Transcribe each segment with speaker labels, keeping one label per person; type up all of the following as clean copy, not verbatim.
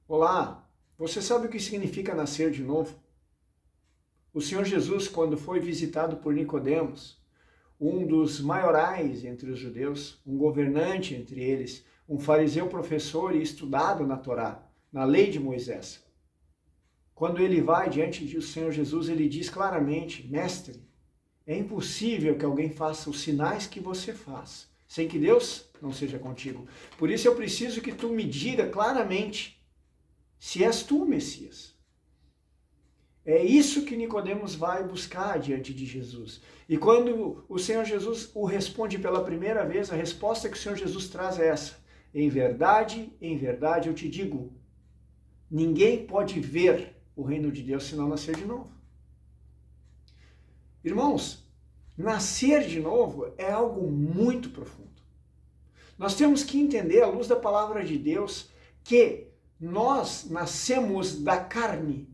Speaker 1: Olá, você sabe o que significa nascer de novo? O Senhor Jesus, quando foi visitado por Nicodemos, um dos maiorais entre os judeus, um governante entre eles, um fariseu professor e estudado na Torá, na lei de Moisés. Quando ele vai diante do Senhor Jesus, ele diz claramente: Mestre, é impossível que alguém faça os sinais que você faz, sem que Deus não seja contigo. Por isso eu preciso que tu me diga claramente se és tu o Messias. É isso que Nicodemos vai buscar diante de Jesus. E quando o Senhor Jesus o responde pela primeira vez, a resposta que o Senhor Jesus traz é essa: em verdade eu te digo, ninguém pode ver o reino de Deus se não nascer de novo. Irmãos, nascer de novo é algo muito profundo. Nós temos que entender, à luz da palavra de Deus, que nós nascemos da carne.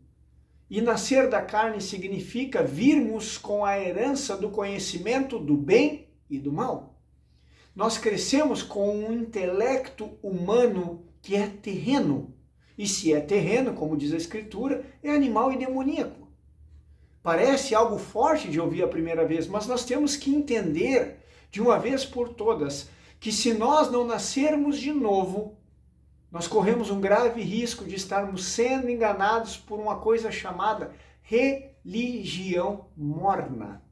Speaker 1: E nascer da carne significa virmos com a herança do conhecimento do bem e do mal. Nós crescemos com um intelecto humano que é terreno. E se é terreno, como diz a Escritura, é animal e demoníaco. Parece algo forte de ouvir a primeira vez, mas nós temos que entender de uma vez por todas que se nós não nascermos de novo, nós corremos um grave risco de estarmos sendo enganados por uma coisa chamada religião morna.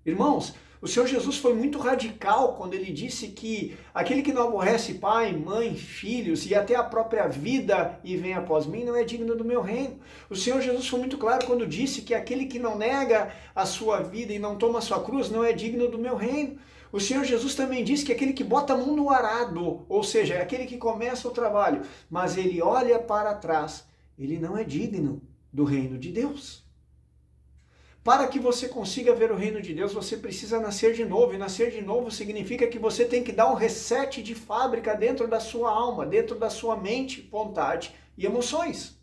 Speaker 1: Irmãos, o Senhor Jesus foi muito radical quando ele disse que aquele que não aborrece pai, mãe, filhos e até a própria vida e vem após mim não é digno do meu reino. O Senhor Jesus foi muito claro quando disse que aquele que não nega a sua vida e não toma a sua cruz não é digno do meu reino. O Senhor Jesus também disse que aquele que bota a mão no arado, ou seja, é aquele que começa o trabalho, mas ele olha para trás, ele não é digno do reino de Deus. Para que você consiga ver o reino de Deus, você precisa nascer de novo. E nascer de novo significa que você tem que dar um reset de fábrica dentro da sua alma, dentro da sua mente, vontade e emoções.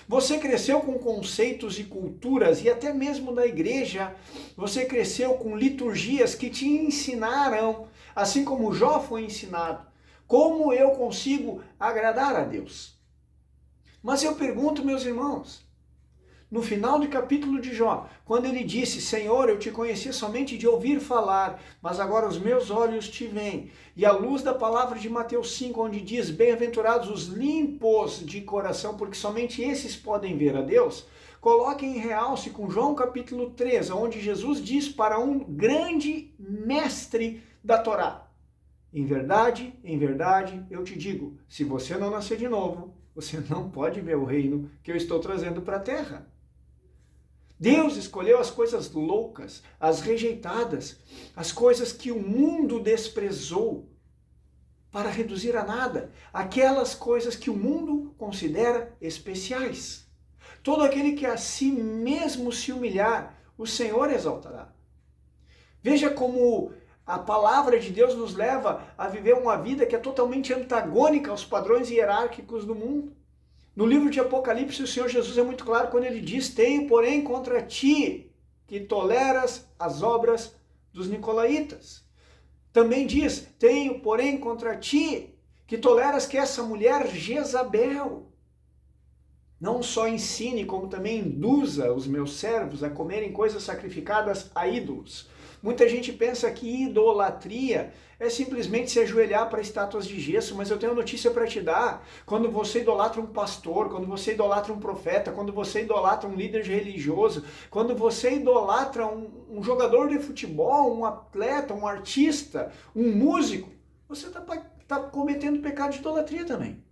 Speaker 1: Você cresceu com conceitos e culturas, e até mesmo da igreja, você cresceu com liturgias que te ensinaram, assim como Jó foi ensinado, como eu consigo agradar a Deus. Mas eu pergunto, meus irmãos, no final do capítulo de Jó, quando ele disse: Senhor, eu te conhecia somente de ouvir falar, mas agora os meus olhos te veem. E à luz da palavra de Mateus 5, onde diz: bem-aventurados os limpos de coração, porque somente esses podem ver a Deus. Coloque em realce com João capítulo 3, onde Jesus diz para um grande mestre da Torá: em verdade, eu te digo, se você não nascer de novo, você não pode ver o reino que eu estou trazendo para a terra. Deus escolheu as coisas loucas, as rejeitadas, as coisas que o mundo desprezou para reduzir a nada, aquelas coisas que o mundo considera especiais. Todo aquele que a si mesmo se humilhar, o Senhor exaltará. Veja como a palavra de Deus nos leva a viver uma vida que é totalmente antagônica aos padrões hierárquicos do mundo. No livro de Apocalipse, o Senhor Jesus é muito claro quando ele diz: tenho, porém, contra ti que toleras as obras dos nicolaítas. Também diz: tenho, porém, contra ti que toleras que essa mulher Jezabel não só ensine, como também induza os meus servos a comerem coisas sacrificadas a ídolos. Muita gente pensa que idolatria é simplesmente se ajoelhar para estátuas de gesso, mas eu tenho notícia para te dar. Quando você idolatra um pastor, quando você idolatra um profeta, quando você idolatra um líder religioso, quando você idolatra um jogador de futebol, um atleta, um artista, um músico, você está cometendo pecado de idolatria também.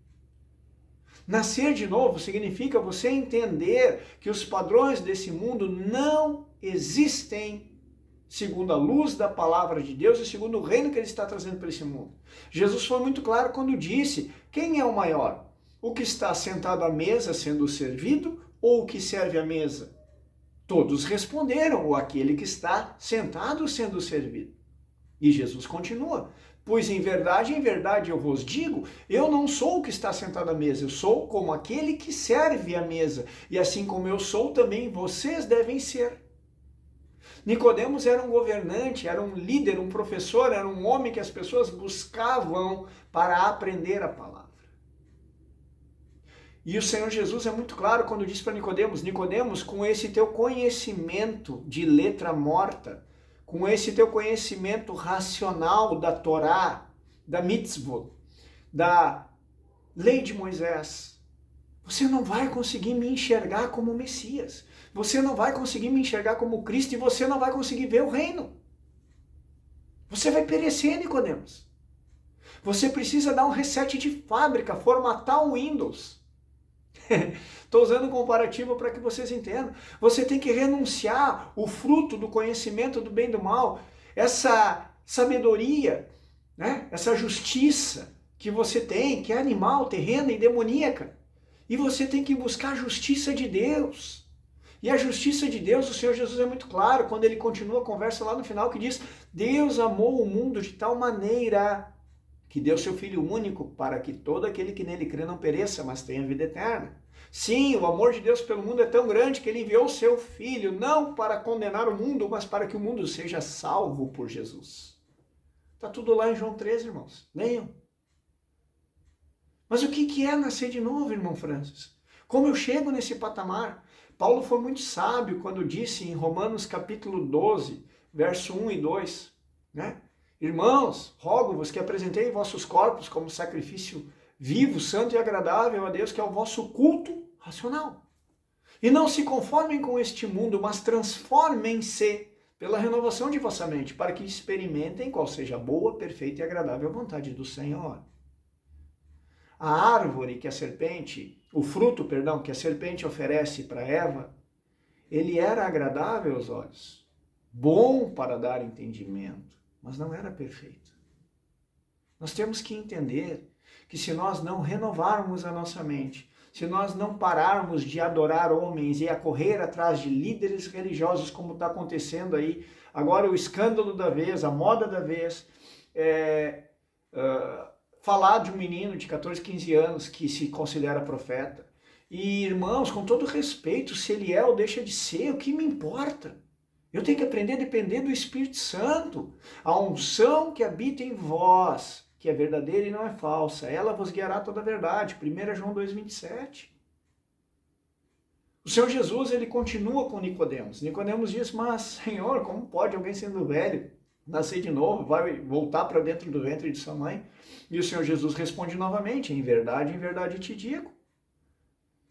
Speaker 1: Nascer de novo significa você entender que os padrões desse mundo não existem segundo a luz da palavra de Deus e segundo o reino que ele está trazendo para esse mundo. Jesus foi muito claro quando disse: quem é o maior? O que está sentado à mesa sendo servido ou o que serve à mesa? Todos responderam: ou aquele que está sentado sendo servido. E Jesus continua: pois em verdade eu vos digo, eu não sou o que está sentado à mesa, eu sou como aquele que serve à mesa. E assim como eu sou, também vocês devem ser. Nicodemos era um governante, era um líder, um professor, era um homem que as pessoas buscavam para aprender a palavra. E o Senhor Jesus é muito claro quando diz para Nicodemos, Nicodemos, com esse teu conhecimento de letra morta, com esse teu conhecimento racional da Torá, da mitzvot, da lei de Moisés, você não vai conseguir me enxergar como Messias. Você não vai conseguir me enxergar como Cristo e você não vai conseguir ver o reino. Você vai perecer, Nicodemos. Você precisa dar um reset de fábrica, formatar o Windows. Estou usando um comparativo para que vocês entendam. Você tem que renunciar o fruto do conhecimento do bem e do mal, essa sabedoria, né? Essa justiça que você tem, que é animal, terrena e demoníaca. E você tem que buscar a justiça de Deus. E a justiça de Deus, o Senhor Jesus é muito claro quando ele continua a conversa lá no final que diz: Deus amou o mundo de tal maneira que deu seu Filho único para que todo aquele que nele crê não pereça, mas tenha vida eterna. Sim, o amor de Deus pelo mundo é tão grande que ele enviou o seu Filho, não para condenar o mundo, mas para que o mundo seja salvo por Jesus. Está tudo lá em João 13, irmãos. Leiam. Mas o que é nascer de novo, irmão Francis? Como eu chego nesse patamar? Paulo foi muito sábio quando disse em Romanos capítulo 12, verso 1 e 2, né? Irmãos, rogo-vos que apresentei vossos corpos como sacrifício vivo, santo e agradável a Deus, que é o vosso culto racional. E não se conformem com este mundo, mas transformem-se pela renovação de vossa mente, para que experimentem qual seja a boa, perfeita e agradável vontade do Senhor. A árvore que a serpente, o fruto, perdão, que a serpente oferece para Eva, ele era agradável aos olhos, bom para dar entendimento, mas não era perfeito. Nós temos que entender que se nós não renovarmos a nossa mente, se nós não pararmos de adorar homens e a correr atrás de líderes religiosos, como está acontecendo aí, agora o escândalo da vez, a moda da vez, falar de um menino de 14, 15 anos que se considera profeta. E irmãos, com todo respeito, se ele é ou deixa de ser, o que me importa? Eu tenho que aprender a depender do Espírito Santo. A unção que habita em vós, que é verdadeira e não é falsa, ela vos guiará toda a verdade. 1 João 2,27. O Senhor Jesus, ele continua com Nicodemos. Nicodemos diz, mas Senhor, como pode alguém sendo velho nascer de novo, vai voltar para dentro do ventre de sua mãe? E o Senhor Jesus responde novamente, em verdade te digo,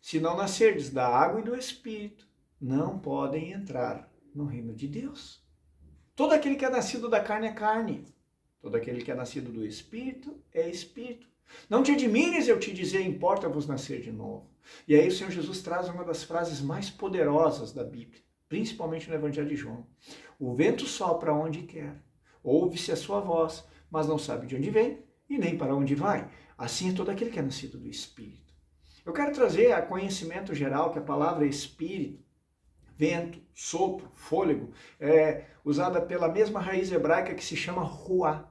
Speaker 1: se não nascerdes da água e do Espírito, não podem entrar no reino de Deus. Todo aquele que é nascido da carne é carne. Todo aquele que é nascido do Espírito é Espírito. Não te admires eu te dizer, importa-vos nascer de novo. E aí o Senhor Jesus traz uma das frases mais poderosas da Bíblia, principalmente no Evangelho de João. O vento sopra onde quer, ouve-se a sua voz, mas não sabe de onde vem e nem para onde vai. Assim é todo aquele que é nascido do Espírito. Eu quero trazer a conhecimento geral que a palavra Espírito, vento, sopro, fôlego, é usada pela mesma raiz hebraica que se chama ruá.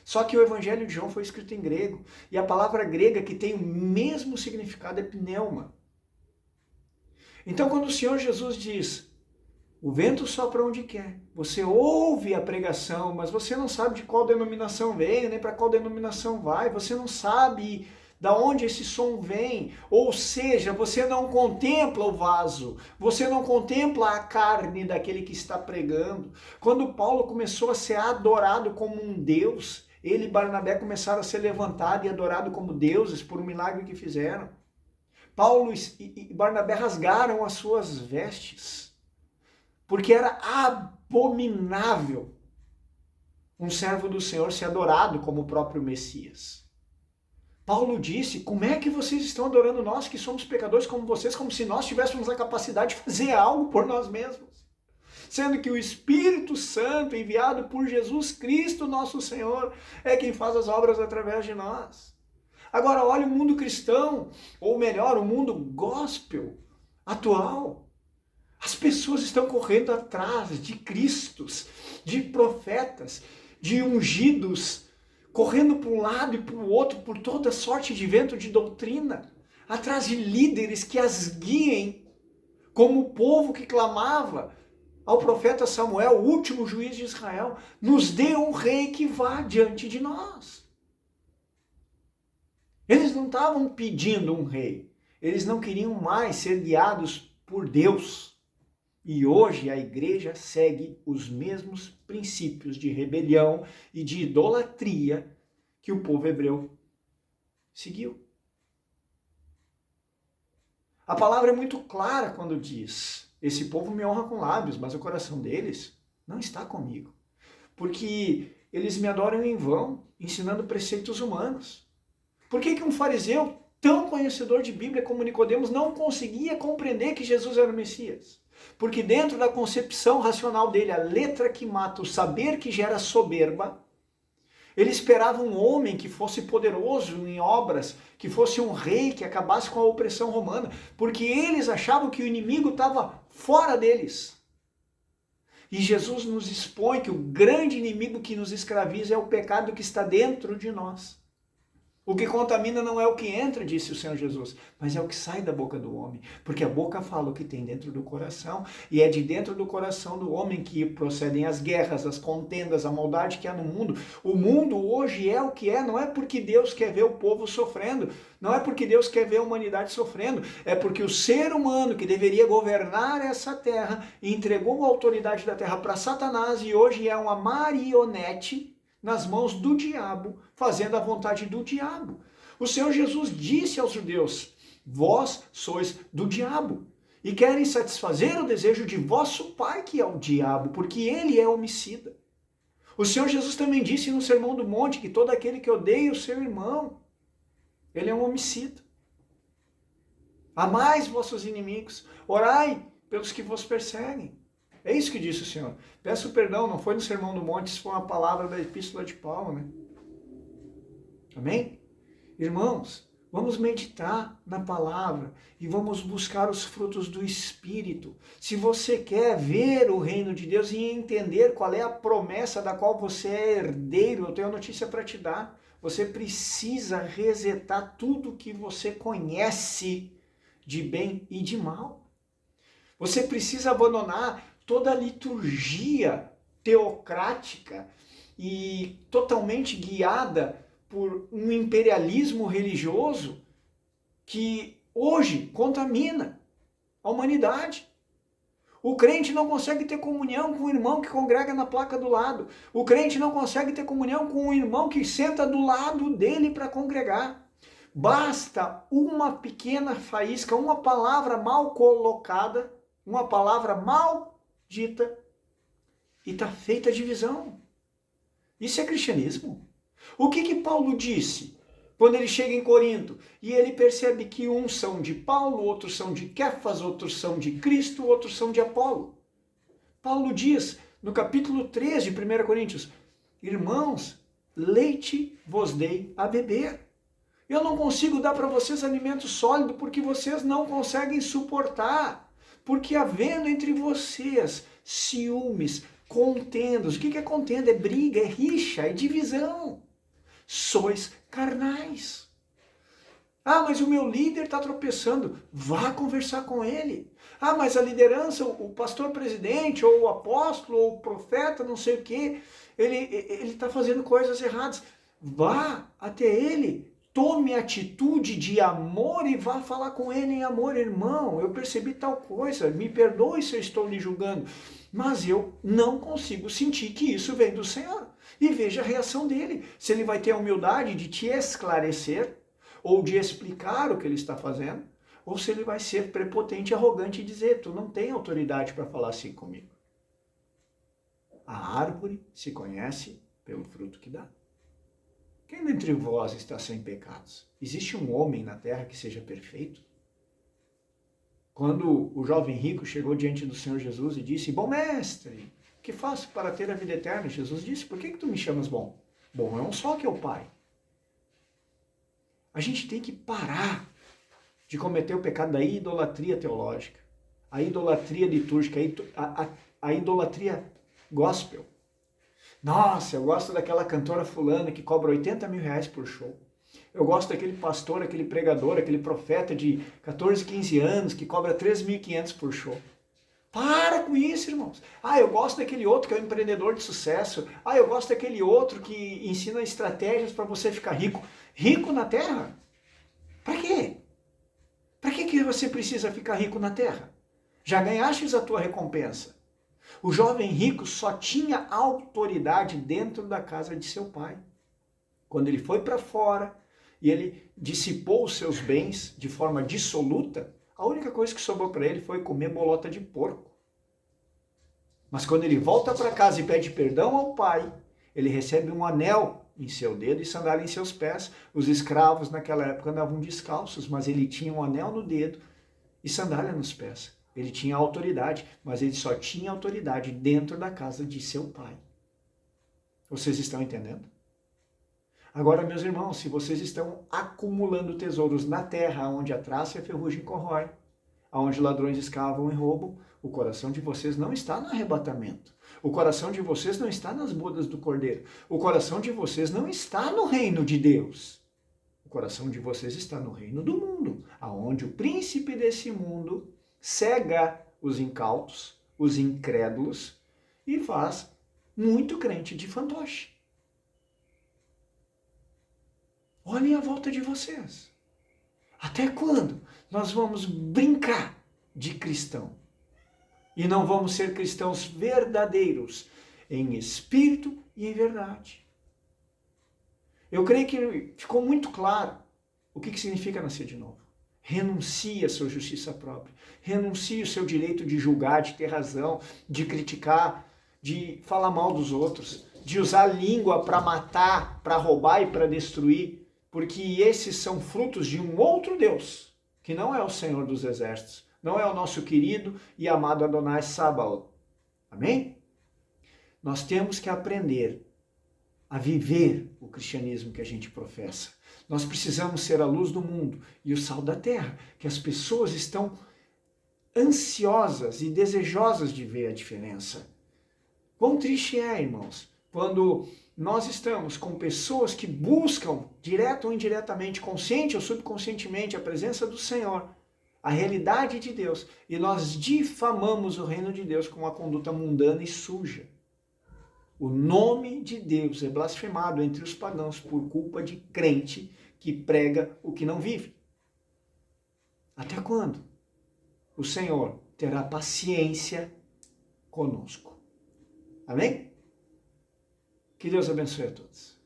Speaker 1: Só que o Evangelho de João foi escrito em grego, e a palavra grega que tem o mesmo significado é pneuma. Então quando o Senhor Jesus diz, o vento sopra onde quer, você ouve a pregação, mas você não sabe de qual denominação vem, nem para qual denominação vai, você não sabe da onde esse som vem, ou seja, você não contempla o vaso, você não contempla a carne daquele que está pregando. Quando Paulo começou a ser adorado como um Deus, ele e Barnabé começaram a ser levantados e adorados como deuses por um milagre que fizeram. Paulo e Barnabé rasgaram as suas vestes, porque era abominável um servo do Senhor ser adorado como o próprio Messias. Paulo disse, como é que vocês estão adorando nós que somos pecadores como vocês, como se nós tivéssemos a capacidade de fazer algo por nós mesmos? Sendo que o Espírito Santo, enviado por Jesus Cristo, nosso Senhor, é quem faz as obras através de nós. Agora, olha o mundo cristão, ou melhor, o mundo gospel atual. As pessoas estão correndo atrás de Cristos, de profetas, de ungidos, correndo para um lado e para o outro por toda sorte de vento de doutrina, atrás de líderes que as guiem, como o povo que clamava ao profeta Samuel, o último juiz de Israel, nos dê um rei que vá diante de nós. Eles não estavam pedindo um rei, Eles não queriam mais ser guiados por Deus. E hoje a igreja segue os mesmos princípios de rebelião e de idolatria que o povo hebreu seguiu. A palavra é muito clara quando diz: esse povo me honra com lábios, mas o coração deles não está comigo. Porque eles me adoram em vão, ensinando preceitos humanos. Por que um fariseu tão conhecedor de Bíblia como Nicodemos não conseguia compreender que Jesus era o Messias? Porque dentro da concepção racional dele, a letra que mata, o saber que gera soberba, ele esperava um homem que fosse poderoso em obras, que fosse um rei que acabasse com a opressão romana, porque eles achavam que o inimigo estava fora deles. E Jesus nos expõe que o grande inimigo que nos escraviza é o pecado que está dentro de nós. O que contamina não é o que entra, disse o Senhor Jesus, mas é o que sai da boca do homem. Porque a boca fala o que tem dentro do coração, e é de dentro do coração do homem que procedem as guerras, as contendas, a maldade que há no mundo. O mundo hoje é o que é, não é porque Deus quer ver o povo sofrendo, não é porque Deus quer ver a humanidade sofrendo, é porque o ser humano que deveria governar essa terra entregou a autoridade da terra para Satanás e hoje é uma marionete nas mãos do diabo, fazendo a vontade do diabo. O Senhor Jesus disse aos judeus: vós sois do diabo e querem satisfazer o desejo de vosso pai, que é o diabo, porque ele é homicida. O Senhor Jesus também disse no Sermão do Monte que todo aquele que odeia o seu irmão, ele é um homicida. Amai vossos inimigos, orai pelos que vos perseguem. É isso que disse o Senhor. Peço perdão, não foi no Sermão do Monte, isso foi uma palavra da Epístola de Paulo, né? Amém? Irmãos, vamos meditar na palavra e vamos buscar os frutos do Espírito. Se você quer ver o reino de Deus e entender qual é a promessa da qual você é herdeiro, eu tenho uma notícia para te dar. Você precisa resetar tudo que você conhece de bem e de mal. Você precisa abandonar toda a liturgia teocrática e totalmente guiada por um imperialismo religioso que hoje contamina a humanidade. O crente não consegue ter comunhão com o irmão que congrega na placa do lado. O crente não consegue ter comunhão com o irmão que senta do lado dele para congregar. Basta uma pequena faísca, uma palavra mal colocada, uma palavra mal dita, e está feita a divisão. Isso é cristianismo. O que Paulo disse quando ele chega em Corinto e ele percebe que uns são de Paulo, outros são de Quefas, outros são de Cristo, outros são de Apolo? Paulo diz no capítulo 3 de 1 Coríntios: irmãos, leite vos dei a beber. Eu não consigo dar para vocês alimento sólido porque vocês não conseguem suportar. Porque havendo entre vocês ciúmes, contendas. O que é contenda? É briga, é rixa, é divisão. Sois carnais. Ah, mas o meu líder está tropeçando. Vá conversar com ele. Ah, mas a liderança, o pastor presidente, ou o apóstolo, ou o profeta, não sei o quê, ele está fazendo coisas erradas. Vá até ele. Tome atitude de amor e vá falar com ele em amor, irmão. Eu percebi tal coisa, me perdoe se eu estou lhe julgando, mas eu não consigo sentir que isso vem do Senhor. E veja a reação dele. Se ele vai ter a humildade de te esclarecer, ou de explicar o que ele está fazendo, ou se ele vai ser prepotente e arrogante e dizer: tu não tem autoridade para falar assim comigo. A árvore se conhece pelo fruto que dá. Quem dentre vós está sem pecados? Existe um homem na terra que seja perfeito? Quando o jovem rico chegou diante do Senhor Jesus e disse: bom mestre, o que faço para ter a vida eterna? Jesus disse: por que tu me chamas bom? Bom é um só, que é o Pai. A gente tem que parar de cometer o pecado da idolatria teológica, a idolatria litúrgica, a idolatria gospel. Nossa, eu gosto daquela cantora fulana que cobra 80 mil reais por show. Eu gosto daquele pastor, aquele pregador, aquele profeta de 14, 15 anos que cobra 3.500 por show. Para com isso, irmãos. Ah, eu gosto daquele outro que é um empreendedor de sucesso. Ah, eu gosto daquele outro que ensina estratégias para você ficar rico. Rico na terra? Para quê? Para você precisa ficar rico na terra? Já ganhastes a tua recompensa. O jovem rico só tinha autoridade dentro da casa de seu pai. Quando ele foi para fora e ele dissipou os seus bens de forma dissoluta, a única coisa que sobrou para ele foi comer bolota de porco. Mas quando ele volta para casa e pede perdão ao pai, ele recebe um anel em seu dedo e sandália em seus pés. Os escravos naquela época andavam descalços, mas ele tinha um anel no dedo e sandália nos pés. Ele tinha autoridade, mas ele só tinha autoridade dentro da casa de seu pai. Vocês estão entendendo? Agora, meus irmãos, se vocês estão acumulando tesouros na terra, onde a traça e a ferrugem corrói, onde ladrões escavam e roubam, o coração de vocês não está no arrebatamento. O coração de vocês não está nas bodas do Cordeiro. O coração de vocês não está no reino de Deus. O coração de vocês está no reino do mundo, aonde o príncipe desse mundo cega os incautos, os incrédulos e faz muito crente de fantoche. Olhem a volta de vocês. Até quando nós vamos brincar de cristão? E não vamos ser cristãos verdadeiros, em espírito e em verdade. Eu creio que ficou muito claro o que significa nascer de novo. Renuncie a sua justiça própria. Renuncie o seu direito de julgar, de ter razão, de criticar, de falar mal dos outros, de usar a língua para matar, para roubar e para destruir, porque esses são frutos de um outro Deus, que não é o Senhor dos Exércitos, não é o nosso querido e amado Adonai Sabaoth. Amém? Nós temos que aprender a viver o cristianismo que a gente professa. Nós precisamos ser a luz do mundo e o sal da terra, que as pessoas estão ansiosas e desejosas de ver a diferença. Quão triste é, irmãos, quando nós estamos com pessoas que buscam, direto ou indiretamente, consciente ou subconscientemente, a presença do Senhor, a realidade de Deus, e nós difamamos o reino de Deus com uma conduta mundana e suja. O nome de Deus é blasfemado entre os pagãos por culpa de crente que prega o que não vive. Até quando o Senhor terá paciência conosco? Amém? Que Deus abençoe a todos.